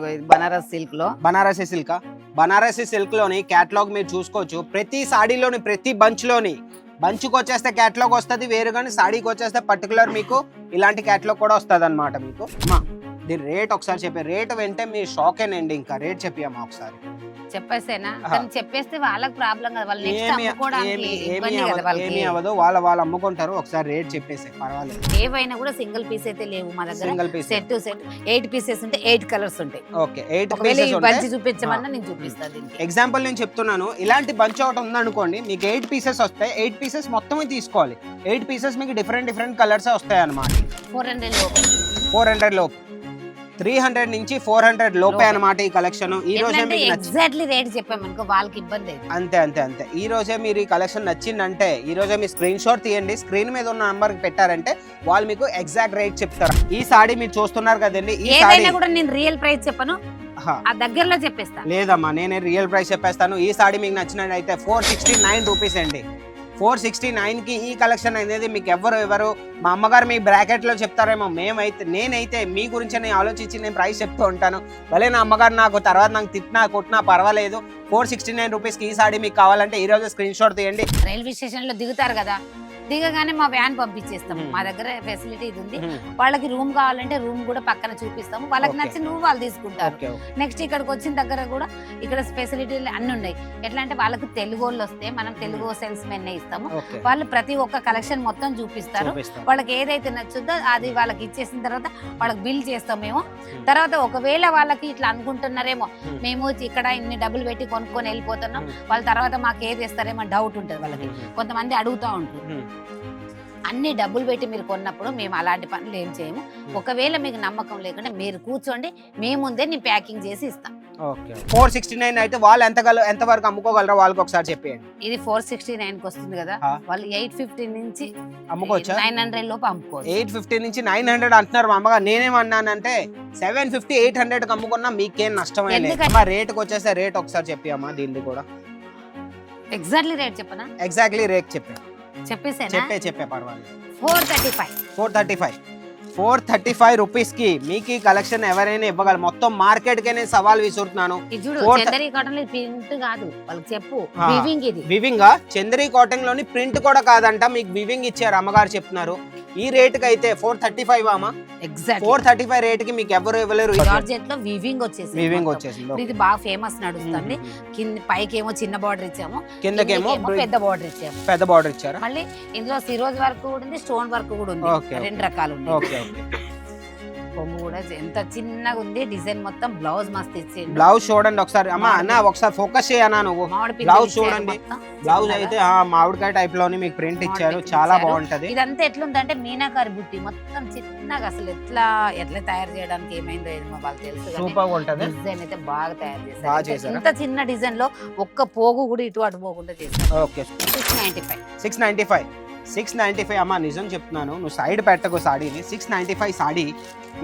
Banarasi silk లోని catalogue మీరు చూసుకోవచ్చు. ప్రతి సాడీలోని ప్రతి బంచ్కి వచ్చేస్తే కేటలాగ్ వస్తుంది వేరు, కానీ సాడీకి వచ్చేస్తే పర్టికులర్ మీకు ఇలాంటి కేటలాగ్ కూడా వస్తుంది అనమాట. మీకు దీని రేట్ ఒకసారి చెప్పే, రేట్ వెంటే మీ షాకేనండి. ఇంకా రేట్ చెప్పియమ్మా ఒకసారి. చెప్పేసేనా? చెప్పేస్తే వాళ్ళకి ప్రాబ్లం కదా, వాళ్ళు నెక్స్ట్ అమ్ముకోవడానికి ఇబ్బంది కదా వాళ్ళకి. ఏమీ అవ్వదు, వాళ్ళు అమ్ముకుంటారు. ఒకసారి రేట్ చెప్పేసి పర్వాలేదు. ఏవైనా కూడా సింగిల్ పీస్ అయితే లేవు మా దగ్గర. సింగిల్ పీస్ సెట్ 8 పీసెస్ ఉంటే 8 కలర్స్ ఉంటాయి. ఓకే, 8 పీసెస్ ఉంటాయి. బంచ్ చూపించమన్నా నేను చూపిస్తాను. దీనికి ఎగ్జాంపుల్ నేను చెప్తున్నాను. ఇలాంటి బంచ్ ఒకటి ఉందనుకోండి, మీకు 8 పీసెస్ వస్తాయి. 8 పీసెస్ మొత్తమే తీసుకోవాలి. 8 పీసెస్ మీకు డిఫరెంట్ కలర్స్ వస్తాయి అన్నమాట. 400 లోపు 300 నుంచి 400 లోపే అన్నమాట ఈ కలెక్షన్. ఈ రోజే మీకు ఎగ్జాక్ట్లీ రేట్ చెప్పామనుకో వాళ్ళకి ఇబ్బంది. అంతే ఈ రోజే మీరు ఈ కలెక్షన్ నచ్చిందంటే ఈ రోజే మీ స్క్రీన్ షాట్ తీయండి, స్క్రీన్ మీద ఉన్న నంబర్ కి పెట్టారంటే వాళ్ళు మీకు ఎగ్జాక్ట్ రేట్ చెప్తారు. ఈ సాడీ మీరు చూస్తున్నారు కదండి, ఈ సాడీ కూడా నేను రియల్ ప్రైస్ చెప్పను, ఆ దగ్గరలో చెప్పేస్తా. లేదమ్మా, నేనే రియల్ ప్రైస్ చెప్పేస్తాను. ఈ సాడీ మీకు నచ్చినట్టయితే 469 రూపీస్ అండి. 469 కి ఈ కలెక్షన్ అనేది మీకు ఎవరు మా అమ్మగారు మీ బ్రాకెట్ లో చెప్తారేమో, నేనైతే మీ గురించి నేను ఆలోచించి నేను ప్రైస్ చెప్తూ ఉంటాను. భలే నా అమ్మగారు నాకు తర్వాత నాకు తిట్టినా కొట్టినా పర్వాలేదు. 469 రూపీస్ కి ఈ సాడీ మీకు కావాలంటే ఈ రోజు స్క్రీన్ షాట్ తీయండి. రైల్వే స్టేషన్ లో దిగుతారు కదా, దిగగానే మా వ్యాన్ పంపించేస్తాము. మా దగ్గర ఫెసిలిటీ ఇది ఉంది. వాళ్ళకి రూమ్ కావాలంటే రూమ్ కూడా పక్కన చూపిస్తాము. వాళ్ళకి నచ్చిన రూమ్ వాళ్ళు తీసుకుంటారు. నెక్స్ట్ ఇక్కడికి వచ్చిన దగ్గర కూడా ఇక్కడ ఫెసిలిటీలు అన్ని ఉన్నాయి. ఎట్లా అంటే వాళ్ళకి తెలుగు వాళ్ళు వస్తే మనం తెలుగు సేల్స్ మెన్ ఇస్తాము. వాళ్ళు ప్రతి ఒక్క కలెక్షన్ మొత్తం చూపిస్తారు. వాళ్ళకి ఏదైతే నచ్చుద్దో అది వాళ్ళకి ఇచ్చేసిన తర్వాత వాళ్ళకి బిల్ చేస్తాం మేము. తర్వాత ఒకవేళ వాళ్ళకి ఇట్లా అనుకుంటున్నారేమో మేము ఇక్కడ ఇన్ని డబ్బులు పెట్టి కొనుక్కొని వెళ్ళిపోతున్నాం, వాళ్ళ తర్వాత మాకు ఏది ఇస్తారేమో డౌట్ ఉంటుంది వాళ్ళకి. కొంతమంది అడుగుతూ ఉంటారు. అన్ని డబ్బులు పెట్టి మీరు కొన్నప్పుడు మేము అలాంటి పనులు ఏం చేయము. ఒకవేళ మీకు నమ్మకం లేకుండా మీరు కూర్చోండి, మేము ముందే నేను ప్యాకింగ్ చేసి ఇస్తాం. 469 అయితే వాళ్ళు ఎంత వరకు అమ్ముకోగలరో వాళ్ళకి ఒకసారి చెప్పేయండి. ఇది 469 కి వస్తుంది కదా, వాళ్ళు 850 నుంచి అమ్ముకోవచ్చా? 900 లోపు అమ్ముకోవచ్చు. 850 నుంచి 900 అంటున్నారు మా అమ్మగా. నేనేమన్నానంటే 750 800 కి అమ్ముకున్నా మీకేం నష్టమే లేదు. మా రేట్కి వచ్చేసే రేట్ ఒకసారి చెప్పియమ్మా. దీన్ని కూడా ఎగ్జాక్ట్లీ రేట్ చెప్పనా? ఎగ్జాక్ట్లీ రేట్ చెప్పేసేనా? చెప్పే పర్వాలేదు. 435 రూపీస్ కి మీకు ఈ కలెక్షన్ ఎవరైనా ఇవ్వగలరు. మొత్తం మార్కెట్ కే నేను సవాల్ విసురుతున్నాను. వివింగ్ చందరి కాటన్ లోని ప్రింట్ కూడా కాదంట, మీకు వివింగ్ ఇచ్చారు అమ్మగారు చెప్తున్నారు. ఈ రేట్ కి అయితే 435 అమ్మా. 435 రేట్ కి మీకు ఎవరు ఇవ్వలేరు. వివింగ్ వచ్చేసి ఇది బాగా ఫేమస్ నడుస్తుంది. కింద పైకేమో చిన్న బార్డర్ ఇచ్చాము, కిందకేమో పెద్ద బార్డర్ ఇచ్చారు. మళ్ళీ ఇందులో సిరోజ్ వర్క్ కూడా ఉంది, స్టోన్ వర్క్ కూడా ఉంది. 2 రకాలు ఉన్నాయి. కొంగు కూడా ఎంత చిన్నగా ఉంది, డిజైన్ మొత్తం. బ్లౌజ్ మస్త్ ఇచ్చింది. బ్లౌజ్ చూడండి ఒకసారి అమ్మా. అన్న ఒకసారి ఫోకస్ చేయనా నువ్వు. బ్లౌజ్ చూడండి. బ్లౌజ్ అయితే మామిడికాయ టైప్ లోని మీకు ప్రింట్ ఇచ్చారు, చాలా బాగుంటది. ఇదంతా ఎట్లుందంటే మీనాకారి బుట్టి మొత్తం చిన్నగా. అసలు ఎట్లా తయారు చేయడానికి ఏమైందో ఏమో వాళ్ళకి తెలుసు. సూపర్ ఉంటది. డిజైన్ అయితే బాగా తయారు చేశారు. ఇంత చిన్న డిజైన్ లో ఒక్క పోగు కూడా ఇటు అటు పోకుండా చేశారు. ఓకే, 695 అమ్మా. నిజం చెప్తున్నాను, నువ్వు సైడ్ పెట్టకు సాడీని. 695 సాడీ.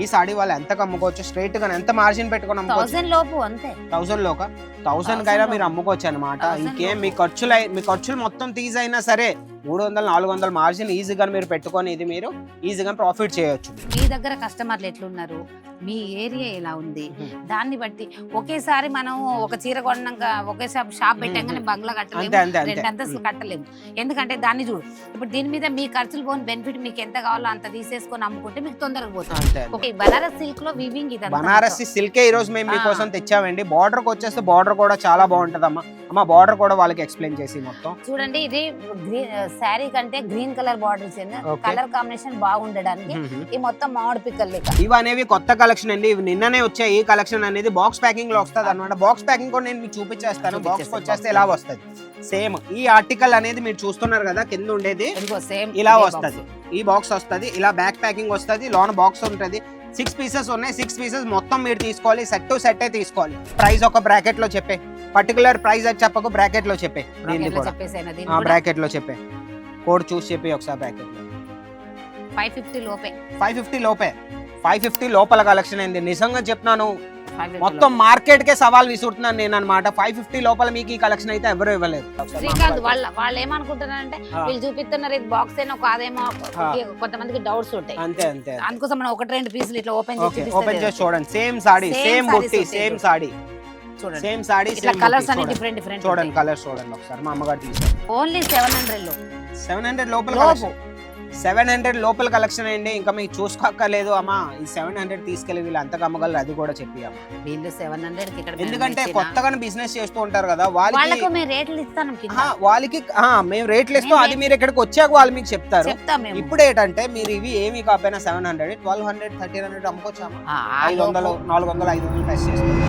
ఈ సాడీ వాళ్ళు ఎంత అమ్ముకోవచ్చు? స్ట్రైట్ గా ఎంత మార్జిన్ పెట్టుకుని అమ్ముకోవచ్చు? 1000 లోపు అంతే. 1000 కైనా మీరు అమ్ముకోవచ్చు అనమాట. ఇంకేం మీ ఖర్చులు మొత్తం తీసైనా సరే 300-400 మార్జిన్ ఈజీగా మీరు పెట్టుకొని ఇది మీరు ఈజీగా ప్రాఫిట్ చేయొచ్చు. మీ దగ్గర కస్టమర్లు ఎట్లున్నారు, మీ ఏరియా ఎలా ఉంది, దాన్ని బట్టి ఒకేసారి మనం ఒక చీర కొన్నాక ఒకేసారి షాప్ పెట్టాగానే బంగ్లా కట్టలేము, 2 అంతస్తులు కట్టలేము. ఎందుకంటే దాన్ని చూడు, ఇప్పుడు దీని మీద మీ ఖర్చులు పోని బెనిఫిట్ మీకు ఎంత కావాలో అంత తీసేసుకొని అమ్ముకుంటే మీకు తొందరగా పోతుంది. బనారస్ సిల్క్ లో వివింగ్ ఇది. బనారసి సిల్కే ఈ రోజు మేము మీకోసం తెచ్చామండి. బార్డర్ కి వచ్చేస్తే బార్డర్ కూడా చాలా బాగుంటది అమ్మా. బార్డర్ కూడా వాళ్ళకి ఎక్స్ప్లెయిన్ చేసి మొత్తం చూడండి. ఇది శారీ కంటే గ్రీన్ కలర్ బార్డర్ ఇచ్చింది, కలర్ కాంబినేషన్ బాగుండడానికి. ఈ మొత్తం మామిడి పిక్కలు లెక్క. ఇవి అనేవి కొత్త కలెక్షన్ అండి, ఇవి నిన్ననే వచ్చాయి. ఈ కలెక్షన్ అనేది బాక్స్ ప్యాకింగ్ లో వస్తుంది అనమాట. బాక్స్ ప్యాకింగ్ కూడా నేను మీకు చూపించేస్తాను. బాక్స్ వచ్చేస్తే ఇలా వస్తుంది సేమ్. ఈ ఆర్టికల్ అనేది మీరు చూస్తున్నారు కదా, కింద ఉండేది ఇలా వస్తుంది. ఈ బాక్స్ వస్తుంది, ఇలా బ్యాక్ ప్యాకింగ్ వస్తుంది, లోన బాక్స్ ఉంటుంది. 6 పీసెస్ ఉన్నాయి. 6 పీసెస్ మొత్తం మీరు తీసుకోవాలి. సెట్ టు సెట్ తీసుకోవాలి. ప్రైస్ ఒక బ్రాకెట్ లో చెప్పే, పర్టికులర్ ప్రైస్ అది చెప్పకు, బ్రాకెట్ లో చెప్పే. దీన్ని కూడా బ్రాకెట్ లో చెప్పే, కోడ్ చూసి చెప్పి ఒకసారి. బ్రాకెట్ లో 550 లోపే 550 లోపల కలెక్షన్ అయింది. నిజంగా చెప్తున్నాను, మొత్తం మార్కెట్ కే సవాల్ విసురుతున్నాను నేను అన్నమాట. 550 లోపల మీకు ఈ కలెక్షన్ అయితే ఎవరు ఇవ్వలేదు. శ్రీకాంత్ వాళ్ళు ఏమనుకుంటున్నారంటే వీళ్ళు చూపిస్తున్నారు ఇది బాక్స్ ఏమో కాదేమో, కొంతమందికి డౌట్స్ ఉంటాయి. అంతే అంతే, అందుకోసం మనం 1-2 పీసులు ఇట్లా ఓపెన్ చేసి చూడండి. సేమ్ సాడీ, సేమ్ బుట్టి, సేమ్ సాడీ, చూడండి. సేమ్ సాడీ, ఇట్లా కలర్స్ అన్ని డిఫరెంట్ డిఫరెంట్ చూడండి. కలర్స్ చూడండి ఒకసారి. మా అమ్మగారు తీసారు. ఓన్లీ 700 లో 700 లోపల కలెక్షన్. 700 లోపల కలెక్షన్ అండి. ఇంకా మీకు చూసుకోక్కర్లేదు అమ్మా. ఈ 700 తీసుకెళ్లి వీళ్ళు అంతగా అమ్మగలరు, అది కూడా చెప్పి అమ్మ. వీళ్ళు 700 కి ఇక్కడ ఎందుకంటే కొత్తగా బిజినెస్ చేస్తూ ఉంటారు కదా వాళ్ళకి మేము రేట్లు ఇస్తాం కింద. వాళ్ళకి మేము రేట్లు ఇస్తాం, అది మీరు ఇక్కడికి వచ్చాక వాళ్ళు మీకు చెప్తారు. ఇప్పుడు ఏంటంటే మీరు ఇవి ఏమి కాకపోయినా 700, 1200, 1300 అమ్ముకోవచ్చాము. 500, 400, 500 టెస్ట్ చేస్తాం.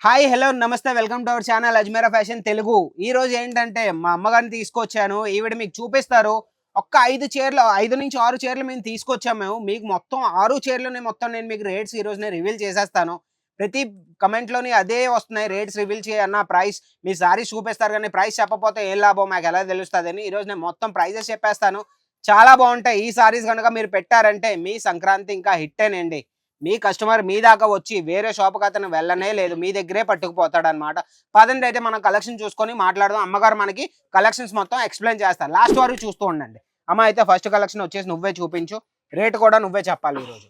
హాయ్, హలో, నమస్తే, welcome to our channel Ajmeera fashion Telugu. ఈ రోజు ఏంటంటే మా అమ్మగారిని తీసుకొచ్చాను. ఈవిడ మీకు చూపిస్తారు. ఒక్క 5 చీరలు, 5 నుంచి 6 చీరలు మేము తీసుకొచ్చాము. మీకు మొత్తం 6 చీరలని మొత్తం నేను మీకు రేట్స్ ఈ రోజు నేను రివీల్ చేసేస్తాను. ప్రతి కమెంట్లోని అదే వస్తున్నాయి, రేట్స్ రివీల్ చేయన్న, ప్రైస్ మీ సారీ చూపిస్తారు కానీ ప్రైస్ చెప్పకపోతే ఏం లాభం, మాకు ఎలా తెలుస్తుంది అని ఈరోజు నేను మొత్తం ప్రైజెస్ చెప్పేస్తాను. చాలా బాగుంటాయి ఈ సారీస్ కనుక మీరు పెట్టారంటే మీ సంక్రాంతి ఇంకా హిట్టేనండి. మీ కస్టమర్ మీ దాకా వచ్చి వేరే షాప్కి అతను వెళ్ళనే లేదు, మీ దగ్గరే పట్టుకుపోతాడు అనమాట. పదండి అయితే మనం కలెక్షన్ చూసుకొని మాట్లాడదాం. అమ్మగారు మనకి కలెక్షన్స్ మొత్తం ఎక్స్ప్లెయిన్ చేస్తారు. లాస్ట్ వరకు చూస్తూ ఉండండి. అమ్మ అయితే ఫస్ట్ కలెక్షన్ వచ్చేసి నువ్వే చూపించు, రేట్ కూడా నువ్వే చెప్పాలి ఈరోజు.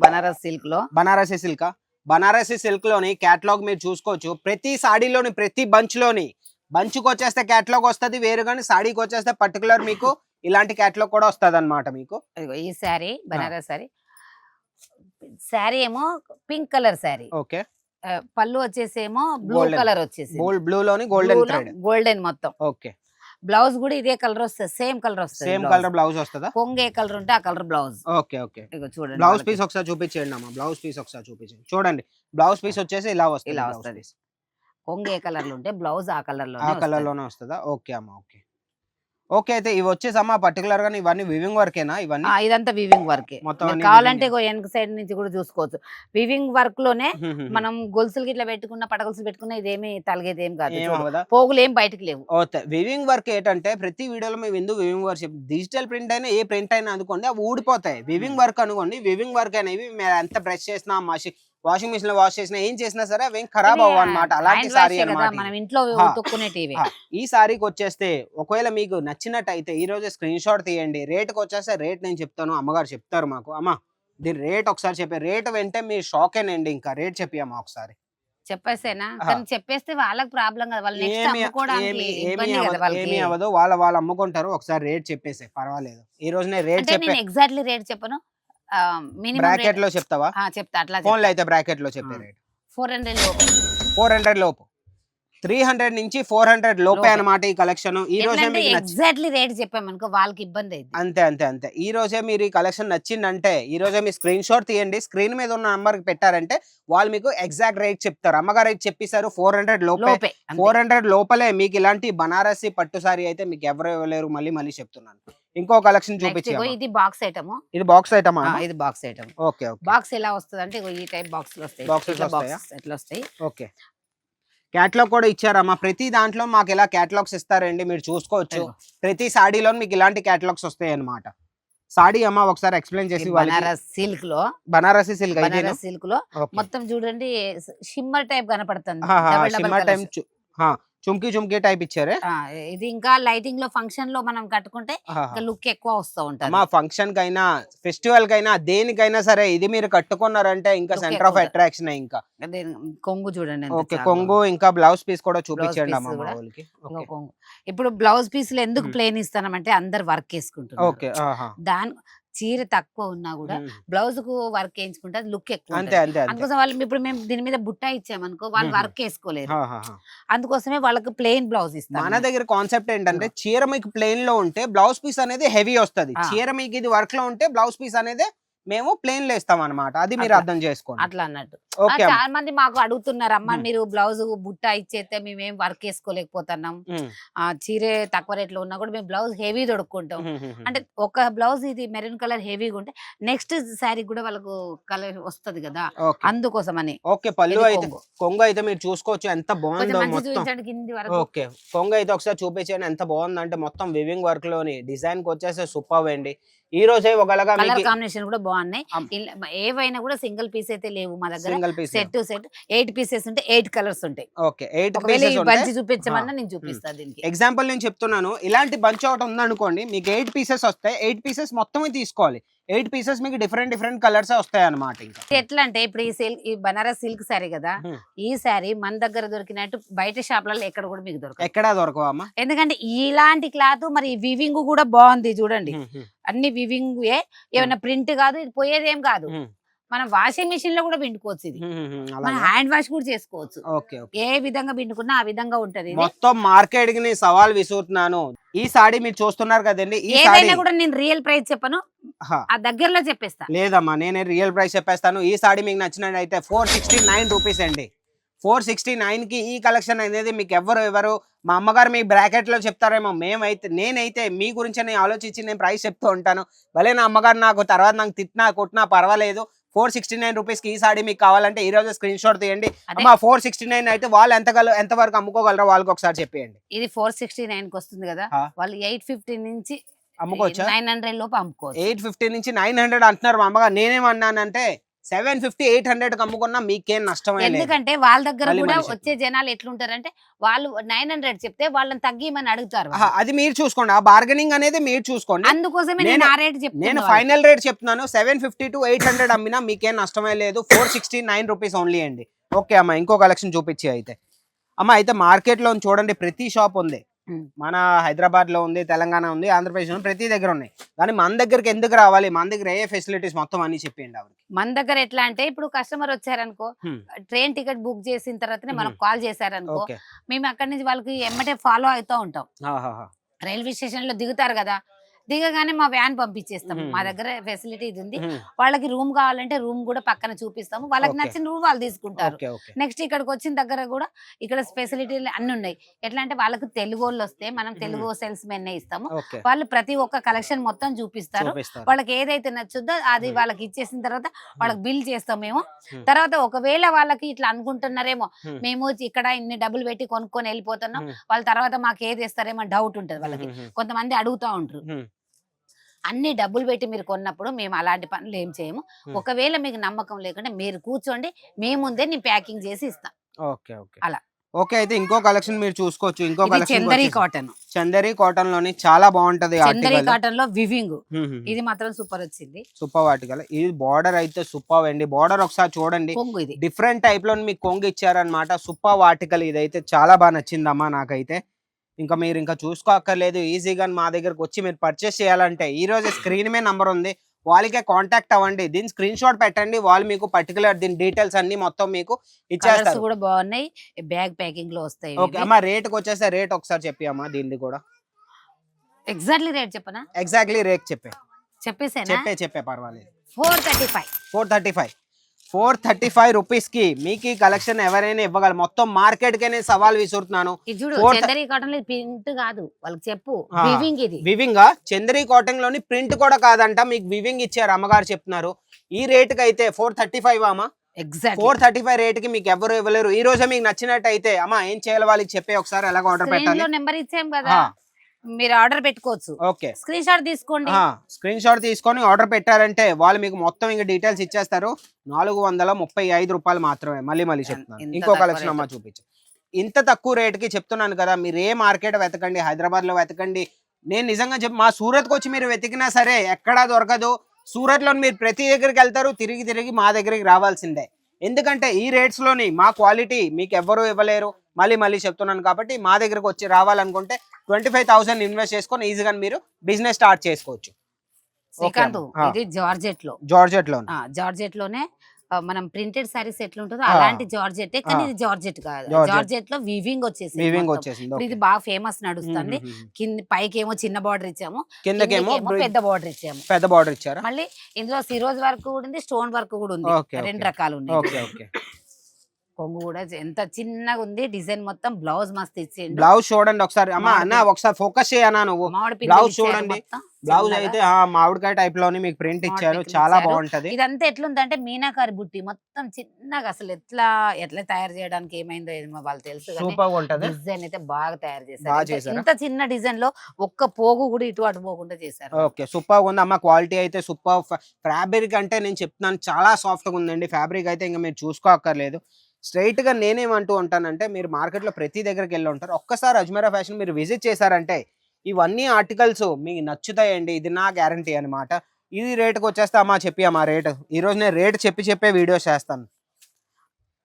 బనారస్ సిల్క్ లో, బనారసి సిల్క్, బనారసి సిల్క్ లోని క్యాటలాగ్ మీరు చూసుకోవచ్చు. ప్రతి సాడీలోని ప్రతి బంచ్లోని, బంచ్కి వచ్చేస్తే క్యాటలాగ్ వస్తుంది వేరు, కానీ సాడీకి వచ్చేస్తే పర్టికులర్ మీకు ఇలాంటి క్యాటలాగ్ కూడా వస్తుంది అనమాట. మీకు ఈ శారీ బనారస్ శారీ ఏమో పింక్ కలర్ శారీ. ఓకే. పళ్ళు వచ్చేసేమో బ్లూ కలర్ వచ్చేసి, బ్లూ లోని గోల్డెన్ థ్రెడ్, గోల్డెన్ మొత్తం. ఓకే. బ్లౌజ్ కూడా ఇదే కలర్ వస్తుంది, సేమ్ కలర్ వస్తుంది. సేమ్ కలర్ బ్లౌజ్ వస్తుందా? కొంగు ఏ కలర్ ఉంటే ఆ కలర్ బ్లౌజ్. Okay okay. చూడండి బ్లౌజ్ పీస్ ఒకసారి చూపించండి అమ్మా. బ్లౌజ్ పీస్ ఒకసారి చూపించండి. చూడండి బ్లౌజ్ పీస్ వచ్చేసి ఇలా వస్తుంది. ఇలా వస్తుంది. కొంగు ఏ కలర్ లో ఉంటే బ్లౌజ్ ఆ కలర్ లోనే వస్తుందా? ఓకే అమ్మా. Okay okay. అయితే ఇవి వచ్చేసమ్మా పర్టికులర్ గా ఇవన్నీ వివింగ్ వర్కేనా? ఇవన్నీ ఇదంతా వివింగ్ వర్కే. కావాలంటే వెనక సైడ్ నుంచి కూడా చూసుకోవచ్చు. వివింగ్ వర్క్ లోనే మనం గొలుసులు ఇట్లా పెట్టుకున్న, పడగొలుసులు పెట్టుకున్న ఇదేమి తలగేది ఏం కాదు, పోగులు ఏం బయటకు లేవు. వివింగ్ వర్క్ ఏంటంటే ప్రతి వీడియోలో మేము ఎందుకు వివింగ్ వర్క్ డిజిటల్ ప్రింట్ అయినా ఏ ప్రింట్ అయినా అనుకోండి అవి ఊడిపోతాయి. వివింగ్ వర్క్ అనుకోండి, వివింగ్ వర్క్ అనేవి మేము ఎంత బ్రష్ చేసినా, వాషింగ్ మిషన్ లో వాష్ చేసినా, ఏం చేసినా సరే అవి ఖరాబ్ అవ్వ అనమాట. అలాంటి సారీ మనం ఇంట్లో తొక్కునేటివి. ఈ సారీకి వచ్చేస్తే ఒకవేళ మీకు నచ్చినట్టు అయితే ఈ రోజు స్క్రీన్ షాట్ తీయండి. రేట్కి వచ్చేస్తే రేట్ నేను చెప్తాను, అమ్మగారు చెప్తారు మాకు. అమ్మా దీని రేట్ ఒకసారి చెప్పే, రేట్ వెంటే మీరు షాకేనండి. ఇంకా రేట్ చెప్పి అమ్మా ఒకసారి. చెప్పేసేనా? చెప్పేస్తే వాళ్ళకి ప్రాబ్లం కదా, వాళ్ళు నెక్స్ట్ అమ్ముకోవడానికి ఇబ్బంది కదా వాళ్ళకి. ఏమీ అవ్వదు, వాళ్ళు అమ్ముకుంటారు. ఒకసారి రేట్ చెప్పేసే, పర్వాలేదు. ఈ రోజు నేను రేట్ చెప్పే, నేను ఎగ్జాక్ట్లీ రేట్ చెప్పను, బ్రాకెట్ లో చెప్తావా? చెప్తా. అట్లా ఫోన్ లో అయితే బ్రాకెట్ లో చెప్పే రేట్ 400 లోపు, 400 లోపు, 300 నుంచి 400 లోపే అన్నమాట ఈ కలెక్షన్. ఈ రోజే మీకు ఎగ్జాక్ట్లీ రేట్ చెప్పామనుకో వాళ్ళకి ఇబ్బంది అయింది. అంతే అంతే అంతే. ఈ రోజే మీరు ఈ కలెక్షన్ నచ్చిందంటే ఈ రోజే మీ స్క్రీన్ షాట్ తీయండి. స్క్రీన్ మీద ఉన్న నంబర్ పెట్టారంటే వాళ్ళు మీకు ఎగ్జాక్ట్ రేట్ చెప్తారు. అమ్మగారు రేట్ చెప్పేశారు 400 లోపే. 400 లోపలే మీకు ఇలాంటి బనారసి పట్టు సారీ అయితే మీకు ఎవరు ఇవ్వలేరు. మళ్ళీ చెప్తున్నాను. ఇంకో కలెక్షన్ చూపించి. ఇది బాక్స్ ఐటమ్. ఇది బాక్స్ ఐటమ్. ఇది box item. Okay okay. Box ఎలా వస్తుంది అంటే ఈ టైప్ బాక్స్ లో వస్తాయి. ఎట్లా వస్తాయి? ఓకే. క్యాటలాగ్ కూడా ఇచ్చారమ్మా. ప్రతి దాంట్లో మాకు ఇలా క్యాటలాగ్స్ ఇస్తారండి, మీరు చూసుకోవచ్చు. ప్రతి సాడీలో మీకు ఇలాంటి క్యాటలాగ్స్ వస్తాయి అన్నమాట. సాడీ అమ్మ ఒకసారి ఎక్స్ప్లెయిన్ చేసి. బనారస్ సిల్క్ లో, బనారసి సిల్క్, బనారస్ సిల్క్ లో మొత్తం చూడండి షిమ్మర్ టైప్ కనపడుతుంది. షిమ్మర్ టైప్ చుమ్కీ టైప్ ఇచ్చారే. ఇది ఇంకా లైటింగ్ లో ఫంక్షన్ లో మనం కట్టుకుంటే లుక్ ఎక్కువ వస్తూ ఉంటుంది. మా ఫంక్షన్ కైనా ఫెస్టివల్ కైనా దేనికైనా సరే ఇది మీరు కట్టుకున్నారంటే ఇంకా సెంటర్ ఆఫ్ అట్రాక్షన్. ఇంకా కొంగు చూడండి. ఓకే. కొంగు ఇంకా బ్లౌజ్ పీస్ కూడా చూపించండి అమ్మా వాళ్ళకి. కొంగు ఇప్పుడు బ్లౌజ్ పీస్ లో ఎందుకు ప్లేన్ ఇస్తానంటే అందరు వర్క్ వేసుకుంటారు. ఓకే. దాని చీర తక్కువ ఉన్నా కూడా బ్లౌజ్ కు వర్క్ వేయించుకుంటే అది లుక్ ఎక్కువ. అందుకోసం వాళ్ళు ఇప్పుడు మేము దీని మీద బుట్ట ఇచ్చామనుకో వాళ్ళు వర్క్ వేసుకోలేరు, అందుకోసమే వాళ్ళకి ప్లెయిన్ బ్లౌజ్ ఇస్తాం. మన దగ్గర కాన్సెప్ట్ ఏంటంటే చీర మీకు ప్లెయిన్ లో ఉంటే బ్లౌజ్ పీస్ అనేది హెవీ వస్తుంది. చీర మీకు ఇది వర్క్ లో ఉంటే బ్లౌజ్ పీస్ అనేది మేము ప్లెయిన్ లో ఇస్తాం అనమాట. అది మీరు అర్థం చేసుకోండి. అట్లా అన్నట్టు చాలా మంది మాకు అడుగుతున్నారు, అమ్మ మీరు బ్లౌజ్ బుట్ట ఇచ్చేస్తే మేమేం వర్క్ వేసుకోలేకపోతున్నాం, ఆ చీరే తక్కువ రేట్ లో ఉన్నా కూడా మేము బ్లౌజ్ హెవీ దొడుక్కుంటాం అంటే ఒక బ్లౌజ్ ఇది మెరూన్ కలర్ హెవీగా ఉంటే నెక్స్ట్ శారీ కూడా వాళ్ళకు కలర్ వస్తది కదా, అందుకోసం అని. ఓకే. పళ్ళు అయితే కొంగు అయితే మీరు చూసుకోవచ్చు ఎంత బాగుందో మొత్తం. కింది వరకు. ఓకే. కొంగు అయితే ఒకసారి చూపించండి ఎంత బాగుందంటే మొత్తం వివింగ్ వర్క్ లోని డిజైన్ కి వచ్చేసి సూపర్ అండి. ఈ రోజే ఒకలాగా కలర్ కాంబినేషన్ కూడా బాగున్నాయి. ఏవైనా కూడా సింగిల్ పీస్ అయితే లేవు మా దగ్గర. Single piece set to set 8 pieces ఉంటే 8 కలర్స్ ఉంటాయి. ఓకే 8 పీసెస్ ఉంటాయి. బంచ్ చూపించమన్నా నేను చూపిస్తా దీనికి. ఎగ్జాంపుల్ నేను చెప్తున్నాను, ఇలాంటి బంచ్ ఒకటి ఉందనుకోండి, మీకు 8 పీసెస్ వస్తాయి. 8 పీసెస్ మొత్తమే తీసుకోవాలి. 8 పీసెస్ మీకు డిఫరెంట్ కలర్స్ వస్తాయి అన్నమాట. ఇంకా ఎట్లా అంటే ఇప్పుడు ఈ బనారస్ సిల్క్ శారీ కదా, ఈ శారీ మన దగ్గర దొరికినట్టు బయట షాప్లలో ఎక్కడ కూడా మీకు దొరకదు. ఎక్కడా దొరకవమ్మా. ఎందుకంటే ఇలాంటి క్లాత్ మరి వివింగ్ కూడా బాగుంది చూడండి. అన్ని వివింగ్ ఏమైనా ప్రింట్ కాదు, ఇది పోయేదేం కాదు. మనం వాషింగ్ మిషన్ లో కూడా పిండుకోవచ్చు. ఇది మనం హ్యాండ్ వాష్ కూడా చేసుకోవచ్చు. ఏ విధంగా పిండుకున్నా ఆ విధంగా ఉంటది. మొత్తం మార్కెట్ కి సవాల్ విసురుతున్నాను. ఈ సాడీ మీరు చూస్తున్నారు కదండి, ఏదైనా కూడా నేను రియల్ ప్రైస్ చెప్పను, ఆ దగ్గరలో చెప్పేస్తా. లేదమ్మా, నేనే రియల్ ప్రైస్ చెప్పేస్తాను. ఈ సాడీ మీకు నచ్చినట్టయితే 469 రూపీస్ అండి. 469 కి ఈ కలెక్షన్ అనేది మీకు ఎవరు మా అమ్మగారు మీ బ్రాకెట్ లో చెప్తారేమో, నేనైతే మీ గురించి నేను ఆలోచించి నేను ప్రైస్ చెప్తూ ఉంటాను. భలే నా అమ్మగారు నాకు తర్వాత నాకు తిట్టినా కొట్టినా పర్వాలేదు. 469 రూపీస్ కి ఈ సాడీ మీకు కావాలంటే ఈ రోజు స్క్రీన్ షాట్ తీయండి. అమ్మా 469 అయితే వాళ్ళు ఎంత వరకు అమ్ముకోగలరో వాళ్ళకి ఒకసారి చెప్పేయండి. ఇది 469 కి వస్తుంది కదా, వాళ్ళు 850 నుంచి అమ్ముకోవచ్చా? 900 లోపు అమ్ముకోవచ్చు. 850 నుంచి 900 అంటున్నారు మా అమ్మగారు. నేనేమన్నానంటే 750 800 కి అమ్ముకున్నా మీకేం నష్టం. ఎందుకంటే వాళ్ళ దగ్గర కూడా వచ్చే జనాలు ఎట్లుంటారంటే వాళ్ళు 900 చెప్తే వాళ్ళని తగ్గిమని అడుగుతారు. అది మీరు చూసుకోండి, ఆ బార్గెనింగ్ అనేది మీరు చూసుకోండి. అందుకోసమే నేను ఆ రేట్ చెప్తాను. నేను ఫైనల్ రేట్ చెప్తున్నాను. 750 to 800 అమ్మినా మీకేం నష్టమే లేదు. 469 రూపీస్ ఓన్లీ అండి. ఓకే అమ్మా, ఇంకో కలెక్షన్ చూపించి అయితే అమ్మా. అయితే మార్కెట్ లో చూడండి, ప్రతి షాప్ ఉంది. మన హైదరాబాద్ లో ఉంది, తెలంగాణ ఉంది, ఆంధ్రప్రదేశ్ ఉంది, ప్రతి దగ్గర ఉన్నాయి. కానీ మన దగ్గరికి ఎందుకు రావాలి, మన దగ్గర ఏ ఫెసిలిటీస్ మొత్తం అన్ని చెప్పండి ఆవిడకి. మన దగ్గర ఎట్లా అంటే ఇప్పుడు కస్టమర్ వచ్చారనుకో, ట్రైన్ టికెట్ బుక్ చేసిన తర్వాతనే మనకు కాల్ చేశారనుకో, మేము అక్కడి నుంచి వాళ్ళకి ఎమ్మటే ఫాలో అవుతూ ఉంటాం. రైల్వే స్టేషన్ లో దిగుతారు కదా, దిగగానే మా వ్యాన్ పంపించేస్తాము. మా దగ్గర ఫెసిలిటీ ఇది ఉంది. వాళ్ళకి రూమ్ కావాలంటే రూమ్ కూడా పక్కన చూపిస్తాము. వాళ్ళకి నచ్చిన రూమ్ వాళ్ళు తీసుకుంటారు. నెక్స్ట్ ఇక్కడికి వచ్చిన దగ్గర కూడా ఇక్కడ ఫెసిలిటీలు అన్ని ఉన్నాయి. ఎట్లా అంటే వాళ్ళకి తెలుగు వాళ్ళు వస్తే మనం తెలుగు సేల్స్ మెన్ ఇస్తాము. వాళ్ళు ప్రతి ఒక్క కలెక్షన్ మొత్తం చూపిస్తారు. వాళ్ళకి ఏదైతే నచ్చుద్దో అది వాళ్ళకి ఇచ్చేసిన తర్వాత వాళ్ళకి బిల్ చేస్తాం మేము. తర్వాత ఒకవేళ వాళ్ళకి ఇట్లా అనుకుంటున్నారేమో, మేము ఇక్కడ ఇన్ని డబ్బులు పెట్టి కొనుక్కొని వెళ్ళిపోతున్నాం, వాళ్ళ తర్వాత మాకు ఏది ఇస్తారేమో డౌట్ ఉంటుంది వాళ్ళకి. కొంతమంది అడుగుతా ఉంటారు. అన్ని డబ్బులు పెట్టి మీరు కొన్నప్పుడు మేము అలాంటి పనులు ఏం చేయము. ఒకవేళ మీకు నమ్మకం లేకుండా మీరు కూర్చోండి, మీ ముందే నేను ప్యాకింగ్ చేసి ఇస్తాం. అలా ఓకే. అయితే ఇంకో కలెక్షన్ మీరు చూసుకోవచ్చు. ఇంకో collection Chanderi cotton. Chanderi cotton లోని చాలా బాగుంటది. చందరి కాటన్ లో వివింగ్, ఇది మాత్రం సూపర్ వచ్చింది. సూపర్ వాటికల్. ఇది బార్డర్ అయితే సూపర్ అండి. బార్డర్ ఒకసారి చూడండి, డిఫరెంట్ టైప్ లో మీకు కొంగు ఇచ్చారనమాట. సూపర్ వాటికల్. ఇదైతే చాలా బాగా నచ్చిందమ్మా నాకైతే. ఇంకా మీరు ఇంకా చూసుకోక్కర్లేదు, ఈజీగా మా దగ్గరకు వచ్చి మీరు పర్చేస్ చేయాలంటే ఈ రోజు స్క్రీన్ మీద నంబర్ ఉంది, వాళ్ళకే కాంటాక్ట్ అవ్వండి. దీని స్క్రీన్ షాట్ పెట్టండి, వాళ్ళు మీకు పర్టికులర్ దీని డీటెయిల్స్ అన్ని మొత్తం మీకు ఇచ్చేస్తారు. కూడా బాగున్నాయి, బ్యాగ్ ప్యాకింగ్ లో వస్తాయి. ఓకే అమ్మా, రేట్ కి వచ్చేస్తే రేట్ ఒకసారి చెప్పి అమ్మా. దీన్ని కూడా ఎగ్జాక్ట్లీ రేట్ చెప్పనా? ఎగ్జాక్ట్లీ రేట్ చెప్పేసేనా? చెప్పే పర్వాలేదు. 435 435 రూపీస్ కి మీకు ఈ కలెక్షన్ ఎవరైనా ఇవ్వగలరు. మొత్తం మార్కెట్ కి నేను సవాల్ విసురుతున్నాను. వివింగ్ చందరి కాటన్ లోని ప్రింట్ కూడా కాదంట, మీకు వివింగ్ ఇచ్చారు అమ్మగారు చెప్తున్నారు. ఈ రేట్ కి అయితే 435 అమ్మా. 435 రేట్ కి మీకు ఎవరు ఇవ్వలేరు. ఈ రోజే మీకు నచ్చినట్టు అయితే అమ్మా ఏం చేయాలి వాళ్ళకి చెప్పే ఒకసారి ఎలాగ ఆర్డర్ పెట్టాలి. నెంబర్ ఇచ్చాం కదా, మీరు ఆర్డర్ పెట్టుకోవచ్చు. ఓకే, స్క్రీన్ షాట్ తీసుకోండి. స్క్రీన్ షాట్ తీసుకొని ఆర్డర్ పెట్టారంటే వాళ్ళు మీకు మొత్తం ఇంకా డీటెయిల్స్ ఇచ్చేస్తారు. 435 రూపాయలు మాత్రమే. మళ్ళీ చెప్తున్నాను. ఇంకో కలెక్షన్ అమ్మా చూపించు. ఇంత తక్కువ రేట్ కి చెప్తున్నాను కదా, మీరు ఏ మార్కెట్ వెతకండి, హైదరాబాద్ లో వెతకండి. నేను నిజంగా మా సూరత్ కు వచ్చి మీరు వెతికినా సరే ఎక్కడా దొరకదు. సూరత్ లో మీరు ప్రతి దగ్గరికి వెళ్తారు, తిరిగి మా దగ్గరికి రావాల్సిందే. ఎందుకంటే ఈ రేట్స్ లోని మా క్వాలిటీ మీకు ఎవరు ఇవ్వలేరు. మళ్ళీ చెప్తున్నాను కాబట్టి మా దగ్గరకు వచ్చి రావాలనుకుంటే 25,000 ఇన్వెస్ట్ చేసుకొని ఈజీగా మీరు బిజినెస్ స్టార్ట్ చేసుకోవచ్చు. ఇది జార్జెట్ లోనే మనం ప్రింటెడ్ సారీస్ ఎట్లా ఉంటుందో అలాంటి జార్జెట్, కానీ ఇది జార్జెట్ కాదు. జార్జెట్ లో వివింగ్ వచ్చేసి ఇది బాగా ఫేమస్ నడుస్తుంది. కింద పైకి ఏమో చిన్న బార్డర్ ఇచ్చాము, కిందకేమో పెద్ద బార్డర్ ఇచ్చాము. మళ్ళీ ఇందులో సిరోజ్ వర్క్ కూడా ఉంది, స్టోన్ వర్క్ కూడా ఉంది. రెండు రకాలు ఉన్నాయి. కొంగు కూడా ఎంత చిన్నగా ఉంది, డిజైన్ మొత్తం బ్లౌజ్ మస్తు ఇచ్చిండు. బ్లౌజ్ చూడండి ఒకసారి అమ్మా, అన్న ఒకసారి ఫోకస్ చేయనా నువ్వు. బ్లౌజ్ చూడండి, బ్లౌజ్ అయితే మామిడికాయ టైప్ లోని మీకు ప్రింట్ ఇచ్చారు, చాలా బాగుంటది. ఇదంతా ఎట్లుందంటే మీనాకారి బుట్టి మొత్తం చిన్నగా, అసలు ఎట్లా తయారు చేయడానికి ఏమైందో ఏమో వాళ్ళు తెలుసు. సూపర్ ఉంటది, డిజైన్ అయితే బాగా తయారు చేశారు. ఇంత చిన్న డిజైన్ లో ఒక్క పోగు కూడా ఇటు అటు పోకుండా చేశారు. ఓకే, సూపర్ ఉంది అమ్మ. క్వాలిటీ అయితే సూపర్. ఫ్యాబ్రిక్ అంటే నేను చెప్తున్నాను చాలా సాఫ్ట్ గా ఉందండి. ఫ్యాబ్రిక్ అయితే ఇంకా మీరు చూసుకోక్కర్లేదు. స్ట్రైట్ గా నేనేమంటూ ఉంటానంటే, మీరు మార్కెట్ లో ప్రతి దగ్గరికి వెళ్ళి ఉంటారు, ఒక్కసారి అజ్మీరా ఫ్యాషన్ మీరు విజిట్ చేశారంటే ఇవన్నీ ఆర్టికల్స్ మీకు నచ్చుతాయండి. ఇది నా గ్యారంటీ అనమాట. ఇది రేటుకి వచ్చేస్తే అమ్మా చెప్పి అమ్మా రేటు. ఈ రోజు నేను రేటు చెప్పే వీడియోస్ చేస్తాను.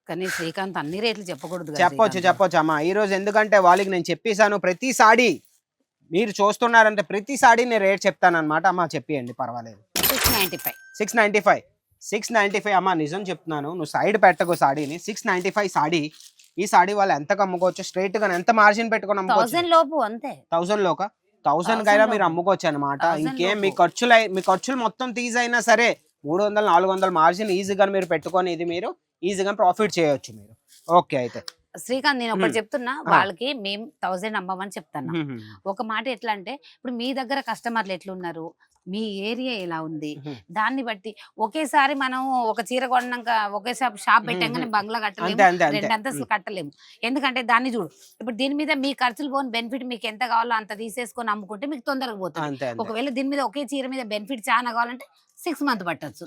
కానీ శ్రీకాంత్ అన్ని రేట్లు చెప్పకూడదు. చెప్పొచ్చు అమ్మా ఈ రోజు, ఎందుకంటే వాళ్ళకి నేను చెప్పేశాను. ప్రతి సాడీ మీరు చూస్తున్నారంటే ప్రతి సాడీ నేను రేట్ చెప్తాను అనమాట. అమ్మా చెప్పియండి, పర్వాలేదు. 695 అమ్మా, నిజం చెప్తున్నాను, నువ్వు సైడ్ పెట్టకు సాడీని. 695 సాడీ. ఈ సాడీ వాళ్ళు ఎంత అమ్ముకోవచ్చు, స్ట్రైట్ గా ఎంత మార్జిన్ పెట్టుకుని అమ్ముకోవచ్చు? 1000 లోపు అంతే. 1000 లోక 1000 కైనా మీరు అమ్ముకోవచ్చు అనమాట. ఇంకేం మీ ఖర్చులు మొత్తం తీసైనా సరే 300-400 మార్జిన్ ఈజీగా మీరు పెట్టుకొని ఇది మీరు ఈజీగా ప్రాఫిట్ చేయొచ్చు మీరు. ఓకే, అయితే శ్రీకాంత్ నేను ఒకటి చెప్తున్నా, వాళ్ళకి మేము 1000 అమ్మమని చెప్తాను. ఒక మాట ఎట్లా అంటే, ఇప్పుడు మీ దగ్గర కస్టమర్లు ఎట్లున్నారు, మీ ఏరియా ఎలా ఉంది, దాన్ని బట్టి ఒకేసారి మనం ఒక చీర కొన్నాక ఒకేసారి షాప్ పెట్టాగానే బంగ్లా కట్టలేము, 2 అంతస్తులు కట్టలేము. ఎందుకంటే దాన్ని చూడు, ఇప్పుడు దీని మీద మీ ఖర్చులు పోని బెనిఫిట్ మీకు ఎంత కావాలో అంత తీసేసుకొని అమ్ముకుంటే మీకు తొందరగా పోతుంది. ఒకవేళ దీని మీద ఒకే చీర మీద బెనిఫిట్ చాలా కావాలంటే 6 మంత్ పట్టచ్చు.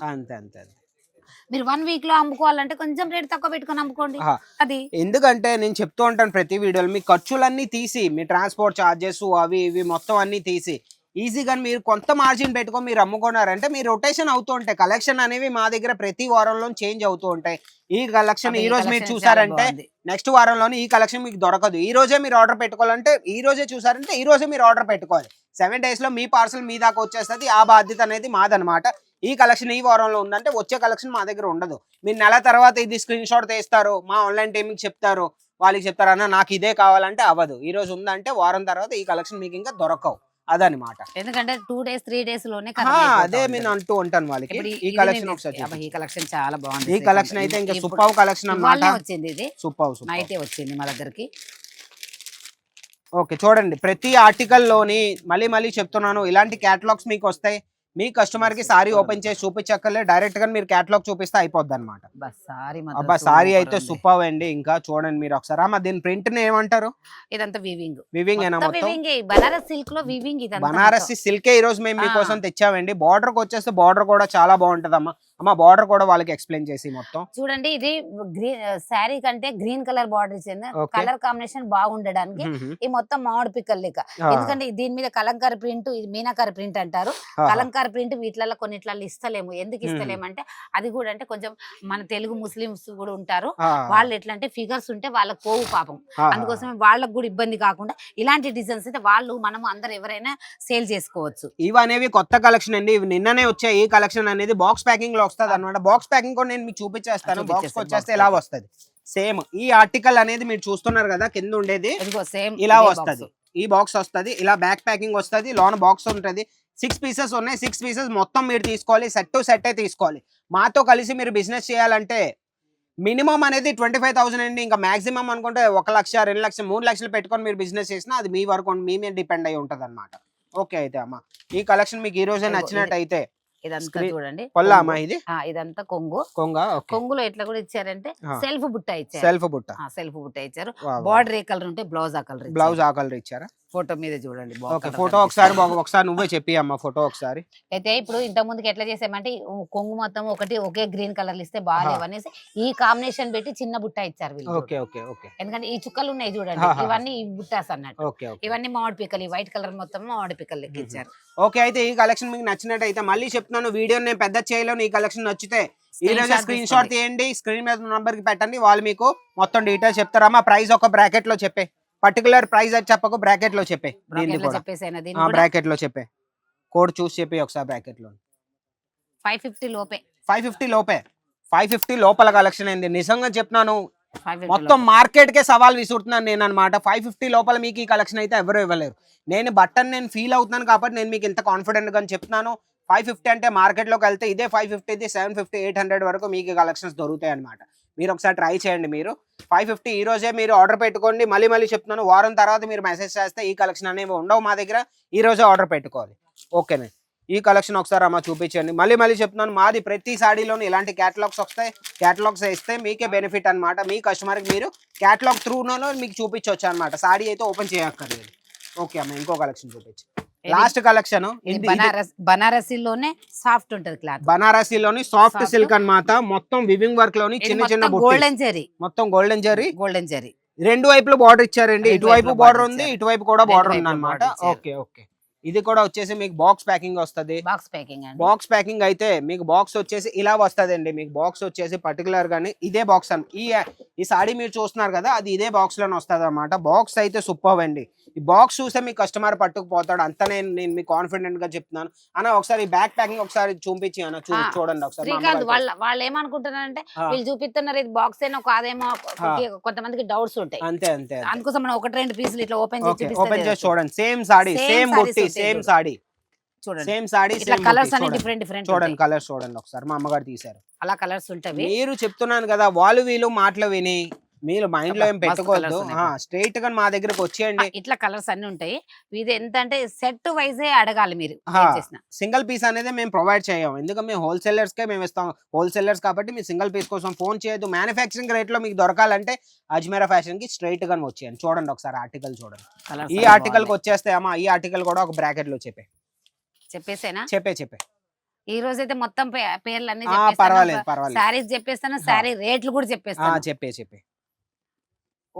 మీరు 1 వీక్ లో అమ్ముకోవాలంటే కొంచెం రేట్ తక్కువ పెట్టుకొని అమ్ముకోండి. అది ఎందుకంటే నేను చెప్తూ ఉంటాను ప్రతి వీడియోలో, మీ ఖర్చులన్నీ తీసి, మీ ట్రాన్స్పోర్ట్ ఛార్జెస్ అవి ఇవి మొత్తం అన్ని తీసి ఈజీగా మీరు కొంత మార్జిన్ పెట్టుకొని మీరు అమ్ముకున్నారంటే మీరు రొటేషన్ అవుతూ ఉంటాయి. కలెక్షన్ అనేవి మా దగ్గర ప్రతి వారంలో చేంజ్ అవుతూ ఉంటాయి. ఈ కలెక్షన్ ఈ రోజు మీరు చూసారంటే నెక్స్ట్ వారంలోనే ఈ కలెక్షన్ మీకు దొరకదు. ఈ రోజే మీరు ఆర్డర్ పెట్టుకోవాలంటే ఈ రోజే చూసారంటే ఈ రోజే మీరు ఆర్డర్ పెట్టుకోవాలి. 7 days లో మీ పార్సల్ మీ దాకా వచ్చేస్తుంది. ఆ బాధ్యత అనేది మాదనమాట. ఈ కలెక్షన్ ఈ వారంలో ఉందంటే వచ్చే కలెక్షన్ మా దగ్గర ఉండదు. మీరు నెల తర్వాత ఇది స్క్రీన్ షాట్ తీస్తారు, మా ఆన్లైన్ టీమింగ్ చెప్తారు, వాళ్ళకి చెప్తారు అన్న నాకు ఇదే కావాలంటే అవ్వదు. ఈ రోజు ఉందంటే వారం తర్వాత ఈ కలెక్షన్ మీకు ఇంకా దొరకవు, అదనమాట. ఎందుకంటే 2 days 3 days లోనే అదే నేను అంటూ ఉంటాను వాళ్ళకి. ఈ కలెక్షన్ ఒకసారి, ఈ కలెక్షన్ చాలా బాగుంది. ఈ కలెక్షన్ అయితే ఇంకా సూపర్ కలెక్షన్ అన్నమాట. వచ్చింది ఇది సూపర్ నైటే వచ్చింది మా దగ్గరికి. ఓకే, చూడండి ప్రతి ఆర్టికల్ లోని మళ్ళీ చెప్తున్నాను, ఇలాంటి క్యాటలాగ్స్ మీకు వస్తాయి. మీ కస్టమర్ కి సారీ ఓపెన్ చేసి చూపించక్కర్లే, డైరెక్ట్ గా మీరు క్యాటలాగ్ చూపిస్తే అయిపోద్ది అనమాట. అబ్బా సారీ అయితే సూపర్ అండి. ఇంకా చూడండి మీరు ఒకసారి. అమ్మా దీని ప్రింట్ ఏమంటారు? ఇదంతా వివింగ్ బనారస్ సిల్క్ లో వివింగ్. బనారసి సిల్కే ఈ రోజు మేము మీకోసం తెచ్చామండి. బార్డర్ కి వచ్చేస్తే బార్డర్ కూడా చాలా బాగుంటది అమ్మా. అమ్మా బార్డర్ కూడా వాళ్ళకి ఎక్స్ప్లెయిన్ చేసి మొత్తం చూడండి. ఇది గ్రీన్ శారీ కంటే గ్రీన్ కలర్ బార్డర్ ఇచ్చింది, కలర్ కాంబినేషన్ బాగుండడానికి. ఈ మొత్తం మామిడి పిక్కల్ లెక్క. ఎందుకంటే దీని మీద కలంకారీ ప్రింట్, ఇది మీనాకారి ప్రింట్ అంటారు. కలంకారీ ప్రింట్ వీటిలలో కొన్నిట్లలో ఇస్తలేము. ఎందుకు ఇస్తలేమంటే అది కూడా అంటే కొంచెం మన తెలుగు ముస్లిమ్స్ కూడా ఉంటారు, వాళ్ళు ఎట్లా అంటే ఫిగర్స్ ఉంటే వాళ్ళకి పోవు పాపం. అందుకోసమే వాళ్ళకి కూడా ఇబ్బంది కాకుండా ఇలాంటి డిజైన్స్ అయితే వాళ్ళు మనం అందరు ఎవరైనా సేల్ చేసుకోవచ్చు. ఇవి అనేవి కొత్త కలెక్షన్ అండి. ఇవి నిన్ననే వచ్చాయి. ఈ కలెక్షన్ అనేది బాక్స్ ప్యాకింగ్ లో వస్తుంది అనమాట. బాక్స్ ప్యాకింగ్ కూడా నేను మీకు చూపించేస్తాను. బాక్స్ వచ్చేస్తే ఇలా వస్తుంది సేమ్. ఈ ఆర్టికల్ అనేది మీరు చూస్తున్నారు కదా కింద ఉండేది ఇలా వస్తుంది. ఈ బాక్స్ వస్తుంది, ఇలా బ్యాక్ ప్యాకింగ్ వస్తుంది, లోన బాక్స్ ఉంటుంది. 6 pieces ఉన్నాయి. 6 pieces మొత్తం మీరు తీసుకోవాలి, సెట్ టు సెట్ తీసుకోవాలి. మాతో కలిసి మీరు బిజినెస్ చేయాలంటే మినిమం అనేది 25,000 అండి. ఇంకా మాక్సిమం అనుకుంటే 1 లక్ష 2 లక్షలు 3 లక్షలు పెట్టుకొని మీరు బిజినెస్ చేసినా అది మీ వరకు మీ మీద డిపెండ్ అయి ఉంటది అనమాట. ఓకే, అయితే అమ్మా ఈ కలెక్షన్ మీకు ఈ రోజే నచ్చినట్టయితే ఇదంతా చూడండి పొల్లమ్మా. ఇది ఇదంతా కొంగు. కొంగులో ఎట్లా కూడా ఇచ్చారంటే సెల్ఫ్ బుట్ట ఇచ్చారు. సెల్ఫ్ బుట్ట ఇచ్చారు. బార్డర్ ఏ కలర్ ఉంటే బ్లౌజ్ ఆ కలర్ ఇచ్చారా? ఫోటో మీద చూడండి. ఫోటో ఒకసారి నువ్వే చెప్పి అమ్మా ఫోటో ఒకసారి. అయితే ఇప్పుడు ఇంత ముందుకి ఎట్లా చేసామంటే కొంగు మొత్తం ఒకే గ్రీన్ కలర్ ఇస్తే బాగాలేవు అనేసి ఈ కాంబినేషన్ పెట్టి చిన్న బుట్ట ఇచ్చారు వీళ్ళు. ఎందుకంటే ఈ చుక్కలు ఉన్నాయి చూడండి, ఇవన్నీ ఈ బుట్టాస్ అన్నట్టు. ఇవన్నీ మామిడి పిక్కలు, ఈ వైట్ కలర్ మొత్తం మామిడి పిక్కలు లెక్క ఇచ్చారు. ఓకే, అయితే ఈ కలెక్షన్ మీకు నచ్చినట్టయితే మళ్ళీ చెప్తున్నాను, వీడియో నేను పెద్ద చేయలేను. ఈ కలెక్షన్ నచ్చితే ఈ రోజు స్క్రీన్ షాట్ తీయండి, స్క్రీన్ మీద నంబర్ కి పెట్టండి, వాళ్ళు మీకు మొత్తం డీటెయిల్స్ చెప్తారమ్మా. ప్రైస్ ఒక బ్రాకెట్ లో చెప్పే, పర్టికులర్ ప్రైస్ అది చెప్పకు, బ్రాకెట్ లో చెప్పే. బ్రాకెట్ లో చెప్పే కోడ్ చూసి చెప్పి ఒకసారి. బ్రాకెట్ లో 550 లోపే 550 లోపల కలెక్షన్ అయింది. నిజంగా చెప్తున్నాను, మొత్తం మార్కెట్ కే సవాల్ విసురుతున్నాను నేను అనమాట. 550 లోపల మీకు ఈ కలెక్షన్ అయితే ఎవరు ఇవ్వలేరు. నేను బట్టన్ నేను ఫీల్ అవుతున్నాను కాబట్టి నేను మీకు ఇంత కాన్ఫిడెంట్ గా చెప్తున్నాను. 550 అంటే మార్కెట్ లోకి వెళ్తే ఇదే 550, 750, 800 వరకు మీకు కలెక్షన్స్ దొరుకుతాయి అనమాట. మీరు ఒకసారి ట్రై చేయండి. మీరు 550 ఈ రోజే మీరు ఆర్డర్ పెట్టుకోండి. మళ్ళీ చెప్తున్నాను, వారం తర్వాత మీరు మెసేజ్ చేస్తే ఈ కలెక్షన్ అనేవి ఉండవు మా దగ్గర, ఈ రోజే ఆర్డర్ పెట్టుకోవాలి. ఓకేనే, ఈ కలెక్షన్ ఒకసారి అమ్మ చూపించండి. మళ్ళీ చెప్తున్నాను, మాది ప్రతి సాడీలోని ఇలాంటి క్యాటలాగ్స్ వస్తాయి. క్యాటలాగ్స్ ఇస్తే మీకే బెనిఫిట్ అనమాట. మీ కస్టమర్కి మీరు క్యాటలాగ్ త్రూనో మీకు చూపించవచ్చు అనమాట. సాడీ అయితే ఓపెన్ చేయక్కర్లేదు. ఓకే అమ్మ, ఇంకో కలెక్షన్ చూపించు. లాస్ట్ కలెక్షన్ బనారసీలోనే సాఫ్ట్ ఉంటది క్లాత్. బనారసీలోని సాఫ్ట్ సిల్క్ అన్నమాట. మొత్తం వివింగ్ వర్క్ లోని చిన్న గోల్డెన్ జరీ, మొత్తం గోల్డెన్ జరీ. రెండు వైపులో బార్డర్ ఇచ్చారండి. ఇటువైపు బార్డర్ ఉంది, ఇటువైపు కూడా బార్డర్ ఉంది అనమాట. ఓకే. ఇది కూడా వచ్చేసి మీకు బాక్స్ ప్యాకింగ్ వస్తుంది. బాక్స్ ప్యాకింగ్ అయితే మీకు బాక్స్ వచ్చేసి ఇలా వస్తదండి. మీకు బాక్స్ వచ్చేసి పర్టికులర్ గానీ ఇదే బాక్స్ ఈ సాడీ మీరు చూస్తున్నారు కదా, అది ఇదే బాక్స్ లోనే వస్తుంది అనమాట. బాక్స్ అయితే సూపర్ అండి. ఈ బాక్స్ చూస్తే మీ కస్టమర్ పట్టుకుపోతాడు. అంత నేను మీకు కాన్ఫిడెంట్ గా చెప్తున్నాను అన్న. ఒకసారి బ్యాక్ ప్యాకింగ్ ఒకసారి చూపించి అన్న, చూడండి ఒకసారి. వాళ్ళు ఏమనుకుంటున్నారంటే వీళ్ళు చూపిస్తున్నారు ఇది బాక్స్ ఏమో కాదేమో, కొంతమందికి డౌట్స్ ఉంటాయి. అంతే అందుకోసం మనం 1-2 పీసులు ఇట్లా ఓపెన్ చేసి చూడండి. సేమ్ సాడీ, సేమ్ బుట్టి, సేమ్ సాడీ, చూడండి. సేమ్ సాడీ, కలర్స్ అన్ని డిఫరెంట్ చూడండి. కలర్స్ చూడండి ఒకసారి. మా అమ్మగారు తీశారు. అలా కలర్స్ ఉంటాయి. మీరు చెప్తున్నాను కదా, వీళ్ళు మాటలు విని మీరు మైండ్ లో ఏం పెట్టుకోవద్దు. స్ట్రైట్ గా మా దగ్గరకు వచ్చేయండి. ఇట్లా కలర్స్ అన్ని ఉంటాయి. ఇది ఎంత అంటే సెట్ వైజే అడగాలి మీరు. సింగిల్ పీస్ అనేది మేము ప్రొవైడ్ చేయం, ఎందుకంటే మేము హోల్సేలర్స్ కే మేము ఇస్తాం. హోల్సేలర్స్ కాబట్టి మీరు సింగిల్ పీస్ కోసం ఫోన్ చేయొద్దు. మ్యానుఫ్యాక్చరింగ్ రేట్ లో మీకు దొరకాలంటే అజ్మీరా ఫ్యాషన్ కి స్ట్రైట్ గా వచ్చేయండి. చూడండి ఒకసారి ఆర్టికల్ చూడండి. ఈ ఆర్టికల్ కి వచ్చేస్తే అమ్మా, ఈ ఆర్టికల్ కూడా ఒక బ్రాకెట్ లో చెప్పేసేనా? చెప్పే ఈ రోజు అయితే మొత్తం పేర్లు అన్ని పర్వాలేదు. సారీస్ చెప్పేస్తాను, సారీ రేట్లు కూడా చెప్పేస్తాను. చెప్పే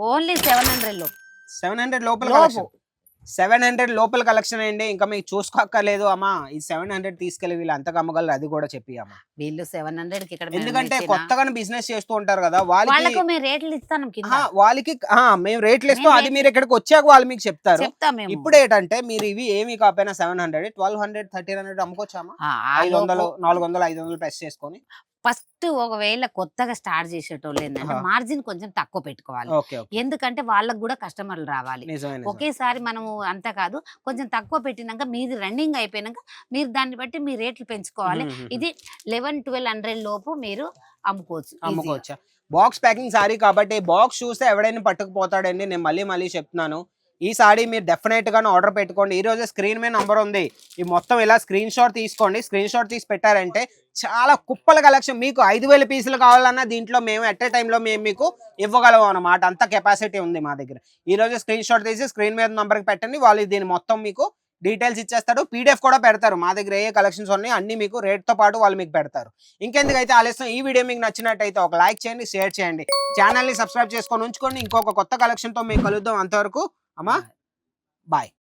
ఓన్లీ 700 లోపల కలెక్షన్. 700 లోపల కలెక్షన్ అండి. ఇంకా మీకు చూసుకోక్కర్లేదు అమ్మా. ఈ 700 తీసుకెళ్లి వీళ్ళు అంతగా అమ్మగలరు, అది కూడా చెప్పి అమ్మా. వీళ్ళు 700 కి ఇక్కడ, ఎందుకంటే కొత్తగానే బిజినెస్ చేస్తూ ఉంటారు కదా, వాళ్ళకి మేము రేట్లు ఇస్తాం. వాళ్ళకి మేము రేట్లు ఇస్తాం. అది మీరు ఇక్కడికి వచ్చాక వాళ్ళు మీకు చెప్తారు. ఇప్పుడు ఏంటంటే మీరు ఇవి ఏమి కాకపోయినా 700, 1200, 1300 అమ్ముకోవచ్చామా? 500, 400, 500 ప్రెస్ చేసుకొని. ఫస్ట్ ఒకవేళ కొత్తగా స్టార్ట్ చేసేటోళ్ళు ఏంటంటే మార్జిన్ కొంచెం తక్కువ పెట్టుకోవాలి. ఎందుకంటే వాళ్ళకు కూడా కస్టమర్లు రావాలి. ఒకేసారి మనము అంతా కాదు, కొంచెం తక్కువ పెట్టినాక మీది రన్నింగ్ అయిపోయినాక మీరు దాన్ని బట్టి మీ రేట్లు పెంచుకోవాలి. ఇది 1100-1200 లోపు మీరు అమ్ముకోవచ్చు. బాక్స్ ప్యాకింగ్ సారీ కాబట్టి బాక్స్ చూస్తే ఎవడైనా పట్టుకుపోతాడండి. నేను మళ్ళీ చెప్తున్నాను, ఈ సాడీ మీరు డెఫినెట్ గా ఆర్డర్ పెట్టుకోండి. ఈ రోజే స్క్రీన్ మీద నంబర్ ఉంది. ఈ మొత్తం ఇలా స్క్రీన్ షాట్ తీసుకోండి. స్క్రీన్ షాట్ తీసి పెట్టారంటే చాలా కుప్పల కలెక్షన్. మీకు 5000 పీసులు కావాలన్నా దీంట్లో మేము ఎట్ ఏ టైంలో మేము మీకు ఇవ్వగలం అన్నమాట. అంత కెపాసిటీ ఉంది మా దగ్గర. ఈ రోజే స్క్రీన్ షాట్ తీసి స్క్రీన్ మీద నంబర్కి పెట్టండి. వాళ్ళు దీని మొత్తం మీకు డీటెయిల్స్ ఇచ్చేస్తాడు. పీడిఎఫ్ కూడా పెడతారు. మా దగ్గర ఏ కలెక్షన్స్ ఉన్నాయి అన్ని మీకు రేట్తో పాటు వాళ్ళు మీకు పెడతారు. ఇంకెందుకైతే ఆలస్యం, ఈ వీడియో మీకు నచ్చినట్టయితే ఒక లైక్ చేయండి, షేర్ చేయండి, ఛానల్ని సబ్స్క్రైబ్ చేసుకొని ఉంచుకోండి. ఇంకొక కొత్త కలెక్షన్తో మీకు కలుద్దాం. అంతవరకు అమ్మా బాయ్.